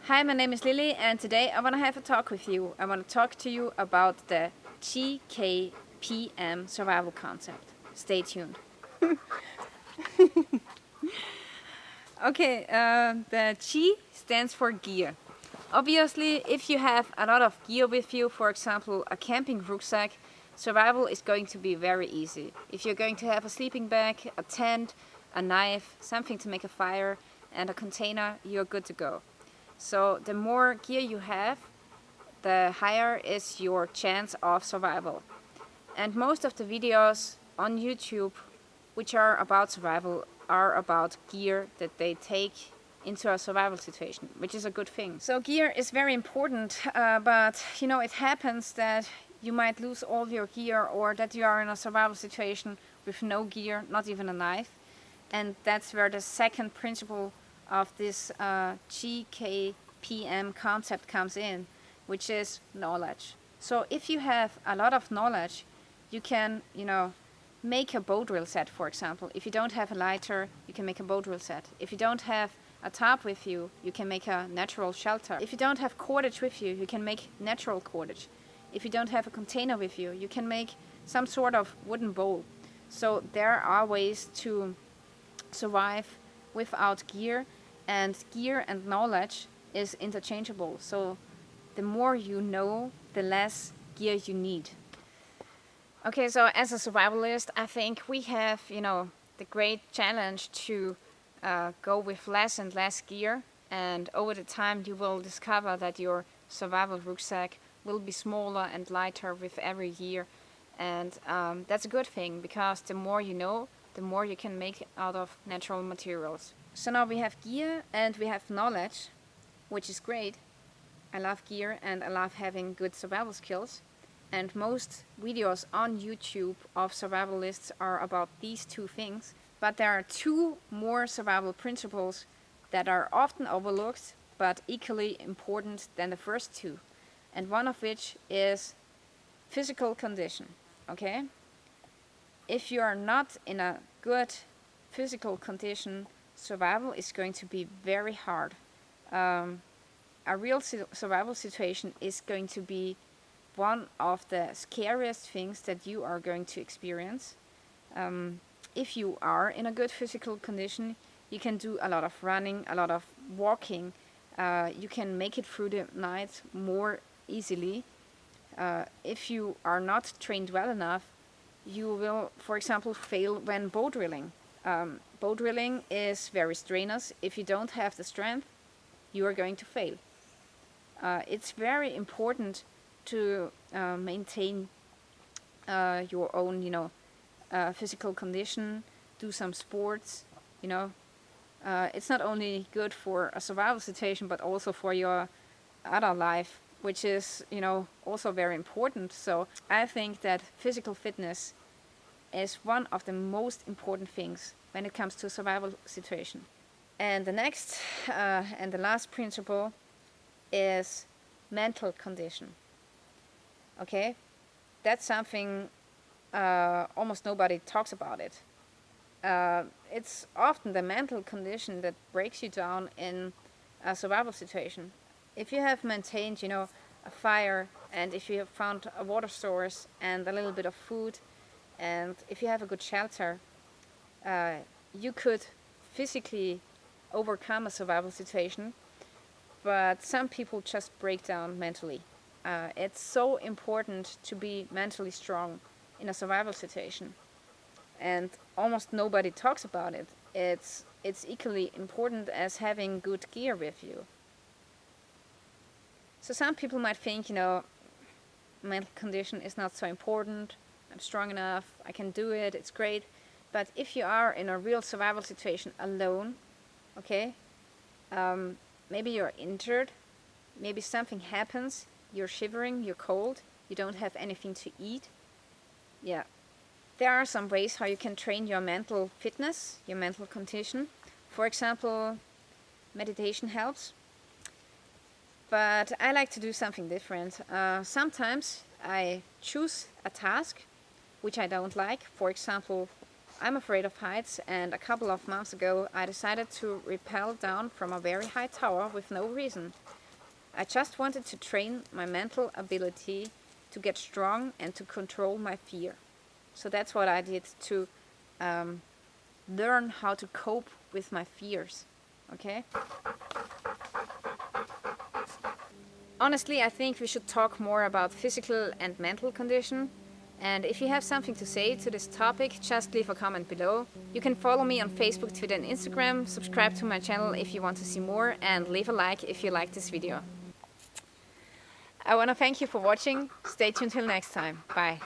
Hi, my name is Lilly, and today I want to have a talk with you. I want to talk to you about the GKPM survival concept. Stay tuned. Okay, the G stands for gear. Obviously, if you have a lot of gear with you, for example, a camping rucksack, survival is going to be very easy. If you're going to have a sleeping bag, a tent, a knife, something to make a fire, and a container, you're good to go. So the more gear you have, the higher is your chance of survival. And most of the videos on YouTube which are about survival are about gear that they take into a survival situation, which is a good thing. So gear is very important, but it happens that you might lose all your gear, or that you are in a survival situation with no gear, not even a knife. And that's where the second principle of this GKPM concept comes in, which is knowledge. So if you have a lot of knowledge, you can, make a bow drill set, for example. If you don't have a lighter, you can make a bow drill set. If you don't have a tarp with you, you can make a natural shelter. If you don't have cordage with you, you can make natural cordage. If you don't have a container with you, you can make some sort of wooden bowl. So there are ways to survive without gear, and gear and knowledge is interchangeable. So the more you know, the less gear you need. Okay, so as a survivalist, I think we have, the great challenge to go with less and less gear, and over the time you will discover that your survival rucksack will be smaller and lighter with every year, and that's a good thing, because the more you know, the more you can make out of natural materials. So now we have gear and we have knowledge, which is great. I love gear and I love having good survival skills. And most videos on YouTube of survivalists are about these two things. But there are two more survival principles that are often overlooked, but equally important than the first two. And one of which is physical condition. Okay? If you are not in a good physical condition, survival is going to be very hard. A real survival situation is going to be one of the scariest things that you are going to experience. If you are in a good physical condition, you can do a lot of running, a lot of walking. You can make it through the night more easily. If you are not trained well enough, you will, for example, fail when bow drilling. Bow drilling is very strenuous. If you don't have the strength, you are going to fail. It's very important to maintain your own, physical condition, do some sports, It's not only good for a survival situation, but also for your other life, which is, also very important. So I think that physical fitness is one of the most important things when it comes to a survival situation. And the next and the last principle is mental condition. Okay, that's something almost nobody talks about it. It's often the mental condition that breaks you down in a survival situation. If you have maintained, a fire, and if you have found a water source and a little bit of food, and if you have a good shelter, you could physically overcome a survival situation, but some people just break down mentally. It's so important to be mentally strong in a survival situation, and almost nobody talks about it. It's equally important as having good gear with you. So some people might think, mental condition is not so important. I'm strong enough, I can do it, it's great. But if you are in a real survival situation alone, okay, maybe you're injured, maybe something happens, you're shivering, you're cold, you don't have anything to eat. Yeah, there are some ways how you can train your mental fitness, your mental condition. For example, meditation helps. But I like to do something different. Sometimes I choose a task which I don't like. For example, I'm afraid of heights, and a couple of months ago I decided to rappel down from a very high tower with no reason. I just wanted to train my mental ability to get strong and to control my fear. So that's what I did to learn how to cope with my fears. Okay? Honestly, I think we should talk more about physical and mental condition. And if you have something to say to this topic, just leave a comment below. You can follow me on Facebook, Twitter and Instagram, subscribe to my channel if you want to see more, and leave a like if you like this video. I want to thank you for watching. Stay tuned till next time. Bye.